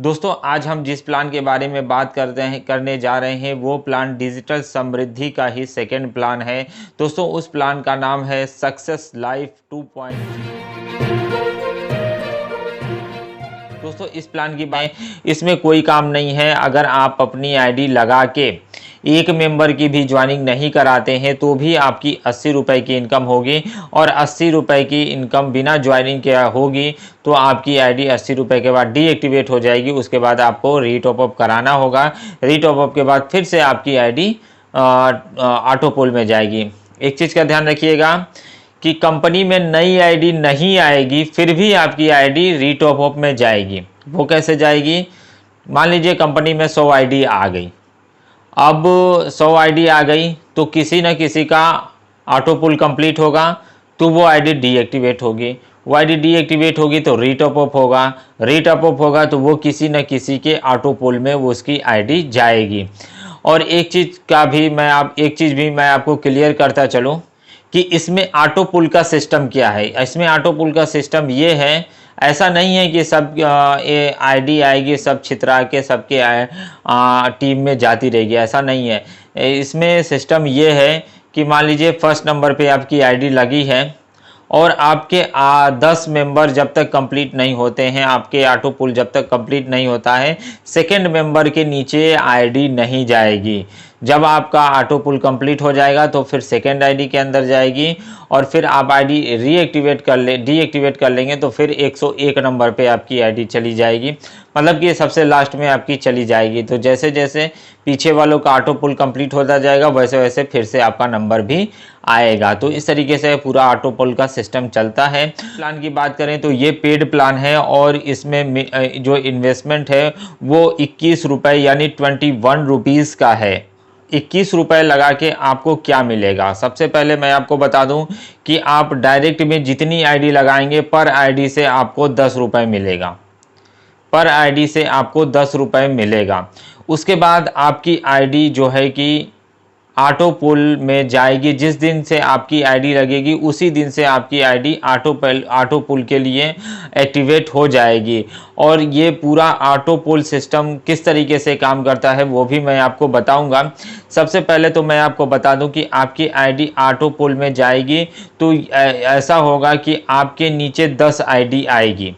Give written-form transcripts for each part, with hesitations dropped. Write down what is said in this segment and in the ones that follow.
दोस्तों आज हम जिस प्लान के बारे में बात करने जा रहे हैं वो प्लान डिजिटल समृद्धि का ही सेकंड प्लान है। दोस्तों उस प्लान का नाम है सक्सेस लाइफ 2.0। दोस्तों इस प्लान की बात, इसमें कोई काम नहीं है। अगर आप अपनी आईडी लगा के एक मेंबर की भी ज्वाइनिंग नहीं कराते हैं तो भी आपकी 80 रुपये की इनकम होगी, और 80 रुपये की इनकम बिना ज्वाइनिंग के होगी तो आपकी आईडी 80 रुपये के बाद डीएक्टिवेट हो जाएगी। उसके बाद आपको रीटॉपअप कराना होगा। रीटॉपअप के बाद फिर से आपकी आईडी ऑटो पोल में जाएगी। एक चीज़ का ध्यान रखिएगा कि कंपनी में नई आईडी नहीं आएगी फिर भी आपकी आईडी रीटॉपअप में जाएगी। वो कैसे जाएगी? मान लीजिए कंपनी में 100 आईडी आ गई। अब 100 आईडी आ गई तो किसी न किसी का ऑटो पुल कंप्लीट होगा तो वो आईडी डीएक्टिवेट होगी। वो आईडी डीएक्टिवेट होगी तो रीटॉपअप होगा। रीटॉपअप होगा तो वो किसी न किसी के ऑटो पुल में वो उसकी आईडी जाएगी। और एक चीज़ भी मैं आपको क्लियर करता चलूँ कि इसमें ऑटो पुल का सिस्टम क्या है। इसमें ऑटो पुल का सिस्टम ये है, ऐसा नहीं है कि सब आईडी आएगी सब छितरा के सबके टीम में जाती रहेगी, ऐसा नहीं है। इसमें सिस्टम ये है कि मान लीजिए फर्स्ट नंबर पे आपकी आईडी लगी है और आपके 10 मेंबर जब तक कंप्लीट नहीं होते हैं, आपके ऑटो पुल जब तक कंप्लीट नहीं होता है, सेकंड मेंबर के नीचे आईडी नहीं जाएगी। जब आपका ऑटो पुल कंप्लीट हो जाएगा तो फिर सेकंड आईडी के अंदर जाएगी और फिर आप आईडी डीएक्टिवेट कर लेंगे तो फिर 101 नंबर पे आपकी आईडी चली जाएगी, मतलब कि सबसे लास्ट में आपकी चली जाएगी। तो जैसे जैसे पीछे वालों का ऑटो पुल कंप्लीट होता जाएगा वैसे वैसे फिर से आपका नंबर भी आएगा। तो इस तरीके से पूरा ऑटो पुल का सिस्टम चलता है। प्लान की बात करें तो ये पेड प्लान है और इसमें जो इन्वेस्टमेंट है वो 21 रुपये यानी 21 रुपीज़ का है। 21 रुपये लगा के आपको क्या मिलेगा? सबसे पहले मैं आपको बता दूं कि आप डायरेक्ट में जितनी आईडी लगाएंगे पर आईडी से आपको 10 रुपये मिलेगा। पर आईडी से आपको 10 रुपये मिलेगा। उसके बाद आपकी आईडी जो है कि ऑटो पुल में जाएगी। जिस दिन से आपकी आईडी लगेगी उसी दिन से आपकी आईडी ऑटो पुल के लिए एक्टिवेट हो जाएगी। और ये पूरा ऑटो पुल सिस्टम किस तरीके से काम करता है वो भी मैं आपको बताऊंगा। सबसे पहले तो मैं आपको बता दूं कि आपकी आईडी ऑटो पुल में जाएगी तो ऐसा होगा कि आपके नीचे 10 आईडी आएगी।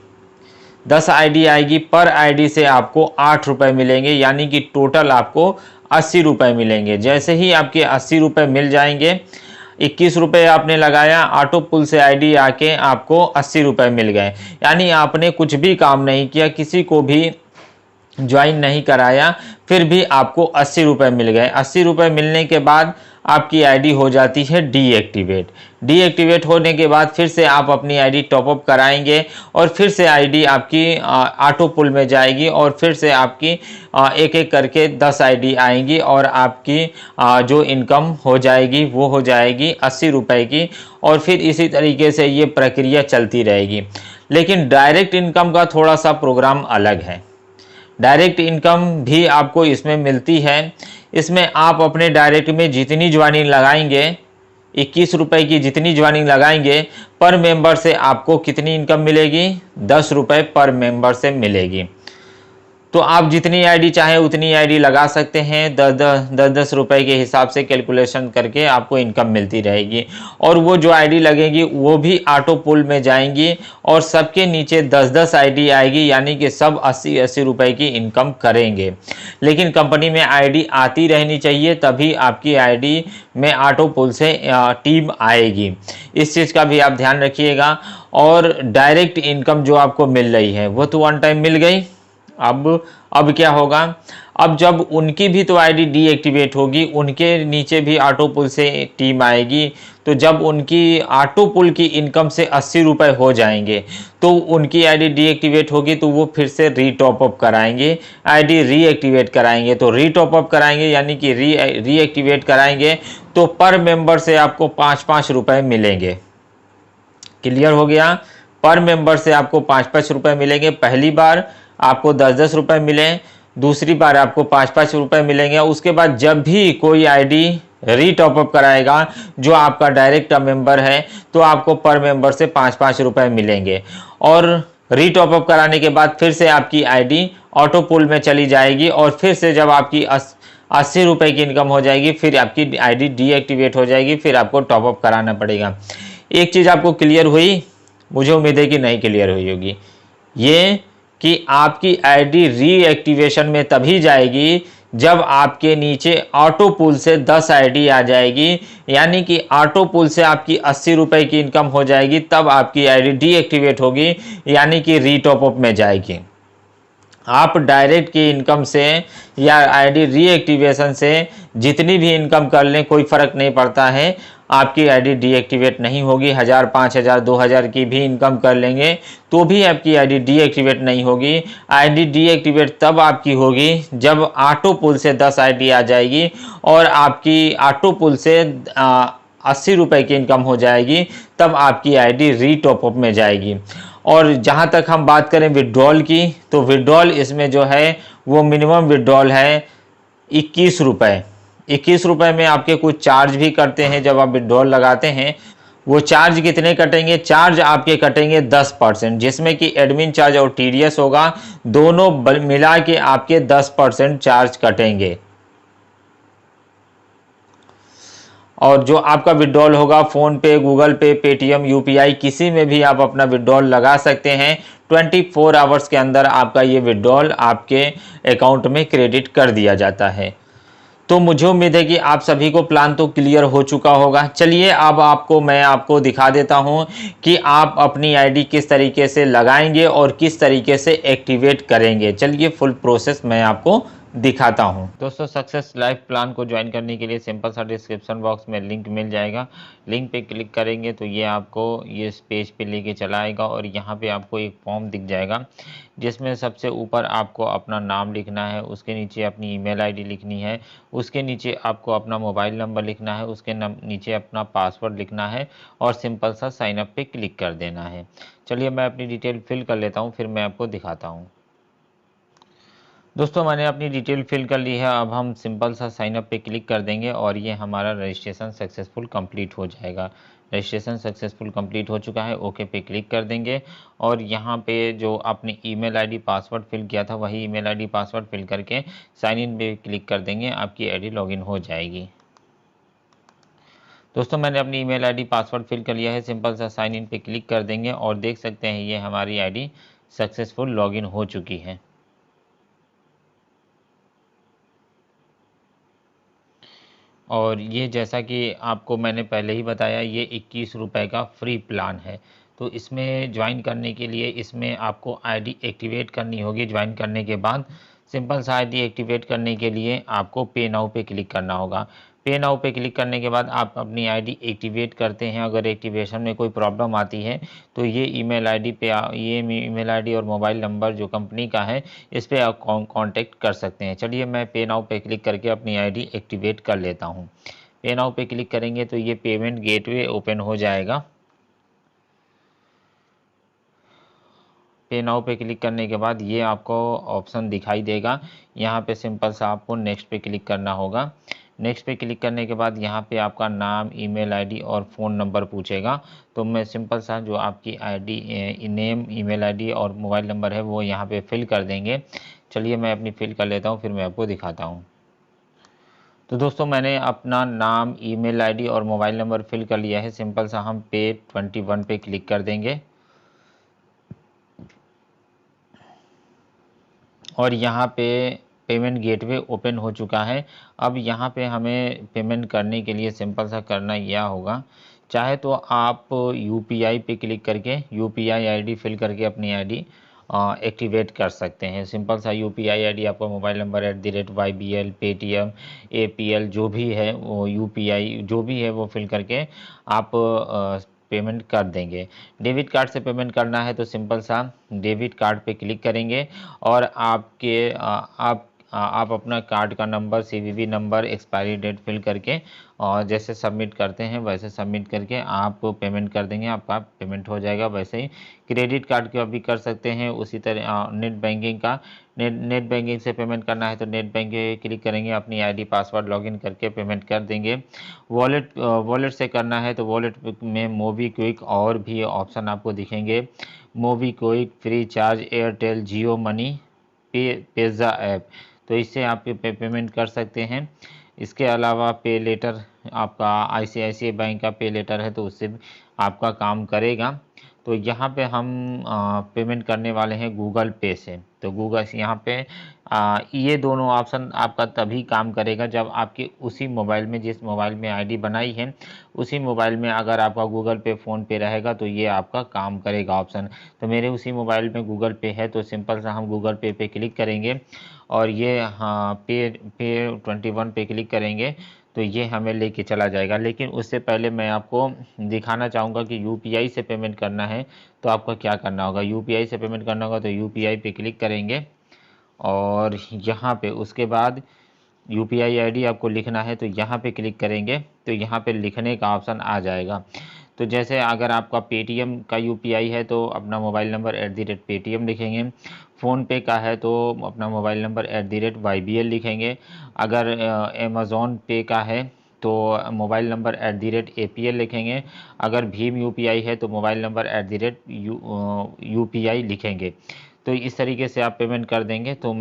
10 आईडी आएगी, पर आईडी से आपको 8 रुपये मिलेंगे, यानी कि टोटल आपको 80 रुपये मिलेंगे। जैसे ही आपके 80 रुपये मिल जाएंगे, 21 रुपये आपने लगाया, ऑटो पुल से आईडी आके आपको 80 रुपये मिल गए। यानी आपने कुछ भी काम नहीं किया, किसी को भी ज्वाइन नहीं कराया, फिर भी आपको 80 रुपये मिल गए। 80 रुपये मिलने के बाद आपकी आईडी हो जाती है डीएक्टिवेट। डीएक्टिवेट होने के बाद फिर से आप अपनी आईडी टॉपअप कराएंगे और फिर से आईडी आपकी ऑटो पुल में जाएगी और फिर से आपकी एक एक करके 10 आईडी आएंगी और आपकी जो इनकम हो जाएगी वो हो जाएगी 80 रुपये की। और फिर इसी तरीके से ये प्रक्रिया चलती रहेगी। लेकिन डायरेक्ट इनकम का थोड़ा सा प्रोग्राम अलग है। डायरेक्ट इनकम भी आपको इसमें मिलती है। इसमें आप अपने डायरेक्ट में जितनी ज्वाइनिंग लगाएंगे, 21 रुपये की जितनी ज्वाइनिंग लगाएंगे, पर मेंबर से आपको कितनी इनकम मिलेगी? 10 रुपये पर मेंबर से मिलेगी। तो आप जितनी आईडी चाहें उतनी आईडी लगा सकते हैं। 10 रुपये के हिसाब से कैलकुलेशन करके आपको इनकम मिलती रहेगी। और वो जो आईडी लगेगी वो भी ऑटो पुल में जाएंगी और सबके नीचे 10 आईडी आएगी, यानी कि सब 80 रुपये की इनकम करेंगे। लेकिन कंपनी में आईडी आती रहनी चाहिए, तभी आपकी आईडी में ऑटो पुल से टीम आएगी। इस चीज़ का भी आप ध्यान रखिएगा। और डायरेक्ट इनकम जो आपको मिल रही है वो तो वन टाइम मिल गई। अब क्या होगा? अब जब उनकी भी तो आईडी डीएक्टिवेट होगी, उनके नीचे भी ऑटो पुल से टीम आएगी। तो जब उनकी ऑटो पुल की इनकम से 80 रुपये हो जाएंगे तो उनकी आईडी डीएक्टिवेट होगी तो वो फिर से रीटॉपअप कराएंगे, आईडी रीएक्टिवेट कराएंगे। तो रीटॉपअप कराएंगे यानी कि रीएक्टिवेट कराएंगे तो पर मेंबर से आपको 5-5 रुपये मिलेंगे। क्लियर हो गया? पर मेंबर से आपको 5-5 रुपये मिलेंगे। पहली बार आपको 10-10 रुपये मिले, दूसरी बार आपको 5-5 रुपये मिलेंगे। उसके बाद जब भी कोई आईडी रीटॉपअप कराएगा जो आपका डायरेक्ट मेंबर है तो आपको पर मेंबर से 5-5 रुपये मिलेंगे। और रीटॉपअप कराने के बाद फिर से आपकी आईडी ऑटो पुल में चली जाएगी और फिर से जब आपकी 80 रुपये की इनकम हो जाएगी फिर आपकी आईडी डीएक्टिवेट हो जाएगी, फिर आपको टॉपअप कराना पड़ेगा। एक चीज़ आपको क्लियर हुई? मुझे उम्मीद है कि नहीं क्लियर हुई होगी। ये कि आपकी आईडी रीएक्टिवेशन में तभी जाएगी जब आपके नीचे ऑटो पुल से 10 आईडी आ जाएगी, यानी कि ऑटो पुल से आपकी 80 रुपये की इनकम हो जाएगी, तब आपकी आईडी डीएक्टिवेट होगी, यानी कि रीटॉपअप में जाएगी। आप डायरेक्ट की इनकम से या आईडी रीएक्टिवेशन से जितनी भी इनकम कर लें कोई फ़र्क नहीं पड़ता है, आपकी आईडी डीएक्टिवेट नहीं होगी। 1000, 5000, 2000 की भी इनकम कर लेंगे तो भी आपकी आईडी डीएक्टिवेट नहीं होगी। आईडी डीएक्टिवेट तब आपकी होगी जब ऑटो पुल से 10 आईडी आ जाएगी और आपकी ऑटो पुल से 80 रुपये की इनकम हो जाएगी, तब आपकी आईडी रीटॉपअप में जाएगी। और जहाँ तक हम बात करें विड्रॉल की, तो विड्रॉल इसमें जो है वो मिनिमम विड्रॉल है 21 रुपये। 21 रुपये में आपके कुछ चार्ज भी करते हैं जब आप विड्रॉल लगाते हैं। वो चार्ज कितने कटेंगे? चार्ज आपके कटेंगे 10%, जिसमें कि एडमिन चार्ज और टीडीएस होगा, दोनों मिला के आपके 10% चार्ज कटेंगे। और जो आपका विड्रॉल होगा फ़ोन पे, गूगल पे, पेटीएम, यूपीआई किसी में भी आप अपना विड्रॉल लगा सकते हैं। 24 आवर्स के अंदर आपका ये विड्रॉल आपके अकाउंट में क्रेडिट कर दिया जाता है। तो मुझे उम्मीद है कि आप सभी को प्लान तो क्लियर हो चुका होगा। चलिए अब मैं आपको दिखा देता हूं कि आप अपनी आईडी किस तरीके से लगाएंगे और किस तरीके से एक्टिवेट करेंगे। चलिए फुल प्रोसेस मैं आपको दिखाता हूं। दोस्तों, सक्सेस लाइफ प्लान को ज्वाइन करने के लिए सिंपल सा डिस्क्रिप्शन बॉक्स में लिंक मिल जाएगा। लिंक पे क्लिक करेंगे तो ये आपको ये इस पेज पे लेके चला आएगा और यहाँ पे आपको एक फॉर्म दिख जाएगा, जिसमें सबसे ऊपर आपको अपना नाम लिखना है, उसके नीचे अपनी ईमेल आईडी लिखनी है, उसके नीचे आपको अपना मोबाइल नंबर लिखना है, उसके नीचे अपना पासवर्ड लिखना है और सिंपल सा साइन अप पे क्लिक कर देना है। चलिए मैं अपनी डिटेल फिल कर लेता हूँ, फिर मैं आपको दिखाता हूँ। दोस्तों, मैंने अपनी डिटेल फिल कर ली है। अब हम सिंपल सा साइन अप पे क्लिक कर देंगे और ये हमारा रजिस्ट्रेशन सक्सेसफुल कंप्लीट हो जाएगा। रजिस्ट्रेशन सक्सेसफुल कंप्लीट हो चुका है, ओके पे क्लिक कर देंगे और यहाँ पे जो आपने ईमेल आईडी पासवर्ड फिल किया था वही ईमेल आईडी पासवर्ड फिल करके साइन इन पे क्लिक कर देंगे, आपकी आईडी लॉगिन हो जाएगी। दोस्तों, मैंने अपनी ईमेल आईडी पासवर्ड फिल कर लिया है, सिंपल सा साइन इन पे क्लिक कर देंगे और देख सकते हैं ये हमारी आईडी सक्सेसफुल लॉगिन हो चुकी है। और ये जैसा कि आपको मैंने पहले ही बताया, ये 21 रुपये का फ्री प्लान है। तो इसमें ज्वाइन करने के लिए इसमें आपको आईडी एक्टिवेट करनी होगी। ज्वाइन करने के बाद सिंपल सा आईडी एक्टिवेट करने के लिए आपको पे नाउ पे क्लिक करना होगा। पे नाउ पे क्लिक करने के बाद आप अपनी आईडी एक्टिवेट करते हैं। अगर एक्टिवेशन में कोई प्रॉब्लम आती है तो ये ईमेल आईडी पे ये ईमेल आईडी और मोबाइल नंबर जो कंपनी का है इस पर आप कांटेक्ट कर सकते हैं। चलिए मैं पे नाउ पे क्लिक करके अपनी आईडी एक्टिवेट कर लेता हूँ। पे नाउ पे क्लिक करेंगे तो ये पेमेंट गेटवे ओपन हो जाएगा। पे नाउ पे क्लिक करने के बाद ये आपको ऑप्शन दिखाई देगा। यहाँ पे सिंपल सा आपको नेक्स्ट पे क्लिक करना होगा। नेक्स्ट पे क्लिक करने के बाद यहाँ पे आपका नाम, ईमेल आईडी और फ़ोन नंबर पूछेगा। तो मैं सिंपल सा जो आपकी आईडी नेम, ईमेल आईडी और मोबाइल नंबर है वो यहाँ पे फिल कर देंगे। चलिए मैं अपनी फिल कर लेता हूँ, फिर मैं आपको दिखाता हूँ। तो दोस्तों, मैंने अपना नाम, ईमेल आईडी और मोबाइल नंबर फिल कर लिया है। सिंपल सा हम पे 21 पे क्लिक कर देंगे और यहाँ पे पेमेंट गेटवे ओपन हो चुका है। अब यहाँ पे हमें पेमेंट करने के लिए सिंपल सा करना यह होगा, चाहे तो आप यूपीआई पे क्लिक करके यूपीआई आईडी फिल करके अपनी आईडी एक्टिवेट कर सकते हैं। सिंपल सा यूपीआई आईडी आपका mobile number @YBL, Paytm, APL जो भी है वो यूपीआई जो भी है वो फिल करके आप पेमेंट कर देंगे। डेबिट कार्ड से पेमेंट करना है तो सिंपल सा डेबिट कार्ड पे क्लिक करेंगे और आप अपना कार्ड का नंबर, CVV नंबर, एक्सपायरी डेट फिल करके और जैसे सबमिट करते हैं वैसे सबमिट करके आप पेमेंट कर देंगे, आपका पेमेंट हो जाएगा। वैसे ही क्रेडिट कार्ड का भी कर सकते हैं। उसी तरह नेट बैंकिंग का नेट बैंकिंग से पेमेंट करना है तो नेट बैंकिंग क्लिक करेंगे, अपनी आईडी पासवर्ड लॉगिन करके पेमेंट कर देंगे। वॉलेट से करना है तो वॉलेट में मोबीक्विक और भी ऑप्शन आपको दिखेंगे। मोबीक्विक, फ्री चार्ज, एयरटेल, जियो मनी पेज़ा ऐप, तो इससे आप पेमेंट कर सकते हैं। इसके अलावा पे लेटर, आपका ICICI बैंक का पे लेटर है तो उससे भी आपका काम करेगा। तो यहाँ पे हम पेमेंट करने वाले हैं गूगल पे से। तो गूगल यहाँ पे ये दोनों ऑप्शन आपका तभी काम करेगा जब आपके उसी मोबाइल में, जिस मोबाइल में आईडी बनाई है, उसी मोबाइल में अगर आपका गूगल पे, फ़ोन पे रहेगा तो ये आपका काम करेगा ऑप्शन। तो मेरे उसी मोबाइल में गूगल पे है, तो सिंपल सा हम गूगल पे पे क्लिक करेंगे और ये पे 21 पे क्लिक करेंगे तो ये हमें लेके चला जाएगा। लेकिन उससे पहले मैं आपको दिखाना चाहूँगा कि UPI से पेमेंट करना है तो आपका क्या करना होगा। UPI से पेमेंट करना होगा तो UPI पे क्लिक करेंगे और यहाँ पे उसके बाद UPI ID आपको लिखना है तो यहाँ पे क्लिक करेंगे तो यहाँ पे लिखने का ऑप्शन आ जाएगा। तो जैसे अगर आपका पेटीएम का UPI है तो अपना मोबाइल नंबर @Paytm लिखेंगे, फ़ोनपे का है तो अपना मोबाइल नंबर @YBL लिखेंगे, अगर अमेज़ॉन पे का है तो मोबाइल नंबर @APL लिखेंगे, अगर भीम UPI है तो मोबाइल नंबर @UPI लिखेंगे। तो इस तरीके से आप पेमेंट कर देंगे। तो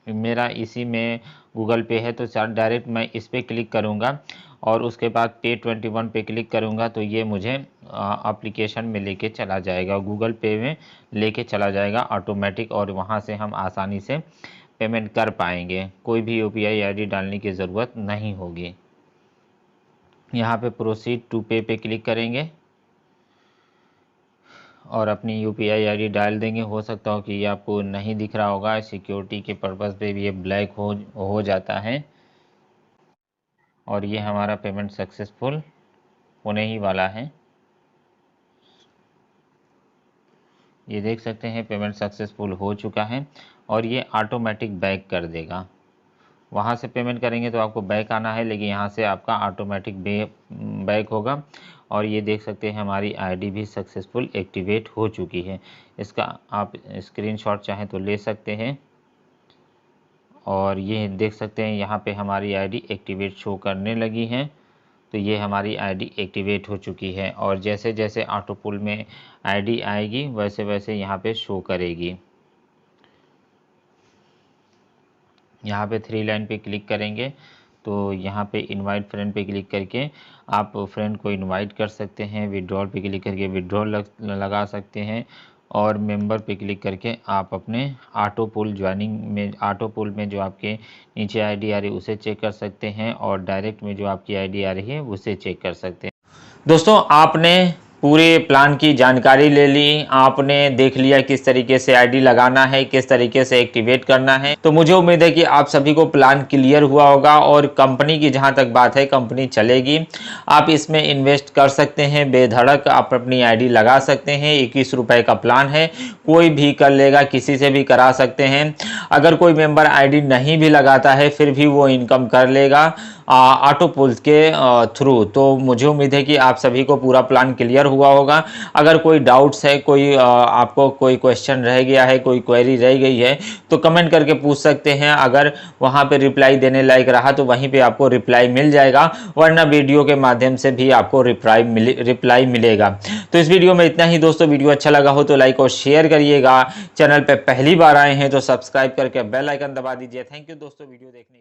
मेरा इसी में गूगल पे है तो डायरेक्ट मैं इस पर क्लिक करूँगा और उसके बाद पे 21 पे क्लिक करूँगा तो ये मुझे एप्लीकेशन में लेके चला जाएगा, गूगल पे में लेके चला जाएगा ऑटोमेटिक, और वहाँ से हम आसानी से पेमेंट कर पाएंगे, कोई भी UPI ID डालने की ज़रूरत नहीं होगी। यहाँ पे प्रोसीड टू पे पे क्लिक करेंगे और अपनी UPI ID डाल देंगे। हो सकता हो कि ये आपको नहीं दिख रहा होगा, सिक्योरिटी के पर्पज़ पे भी ये ब्लैक हो जाता है। और ये हमारा पेमेंट सक्सेसफुल होने ही वाला है। ये देख सकते हैं पेमेंट सक्सेसफुल हो चुका है और ये ऑटोमेटिक बैक कर देगा। वहाँ से पेमेंट करेंगे तो आपको बैक आना है, लेकिन यहाँ से आपका ऑटोमेटिक बैक होगा। और ये देख सकते हैं हमारी ID भी सक्सेसफुल एक्टिवेट हो चुकी है। इसका आप स्क्रीनशॉट चाहें तो ले सकते हैं और ये देख सकते हैं यहाँ पे हमारी ID एक्टिवेट शो करने लगी है। तो ये हमारी ID एक्टिवेट हो चुकी है और जैसे जैसे ऑटो पुल में ID आएगी वैसे वैसे यहाँ पे शो करेगी। यहाँ पे 3 लाइन पे क्लिक करेंगे तो यहाँ पे इनवाइट फ्रेंड पे क्लिक करके आप फ्रेंड को इनवाइट कर सकते हैं, विड्रॉल पे क्लिक करके विड्रॉल लगा सकते हैं और मेंबर पे क्लिक करके आप अपने ऑटो पुल में जो आपके नीचे ID आ रही है उसे चेक कर सकते हैं और डायरेक्ट में जो आपकी ID आ रही है उसे चेक कर सकते हैं। दोस्तों, आपने पूरे प्लान की जानकारी ले ली, आपने देख लिया किस तरीके से ID लगाना है, किस तरीके से एक्टिवेट करना है। तो मुझे उम्मीद है कि आप सभी को प्लान क्लियर हुआ होगा और कंपनी की जहां तक बात है, कंपनी चलेगी, आप इसमें इन्वेस्ट कर सकते हैं, बेधड़क आप अपनी ID लगा सकते हैं। 21 रुपए का प्लान है, कोई भी कर लेगा, किसी से भी करा सकते हैं। अगर कोई मेंबर ID नहीं भी लगाता है फिर भी वो इनकम कर लेगा ऑटो पुल्स के थ्रू। तो मुझे उम्मीद है कि आप सभी को पूरा प्लान क्लियर हुआ होगा। अगर कोई डाउट्स है, कोई आपको कोई क्वेश्चन रह गया है, कोई क्वेरी रह गई है तो कमेंट करके पूछ सकते हैं। अगर वहां पे रिप्लाई देने लायक रहा तो वहीं पे आपको रिप्लाई मिल जाएगा, वरना वीडियो के माध्यम से भी आपको रिप्लाई मिलेगा। तो इस वीडियो में इतना ही दोस्तों। वीडियो अच्छा लगा हो तो लाइक और शेयर करिएगा। चैनल पे पहली बार आए हैं तो सब्सक्राइब करके बेल आइकन दबा दीजिए। थैंक यू दोस्तों वीडियो देखने के लिए।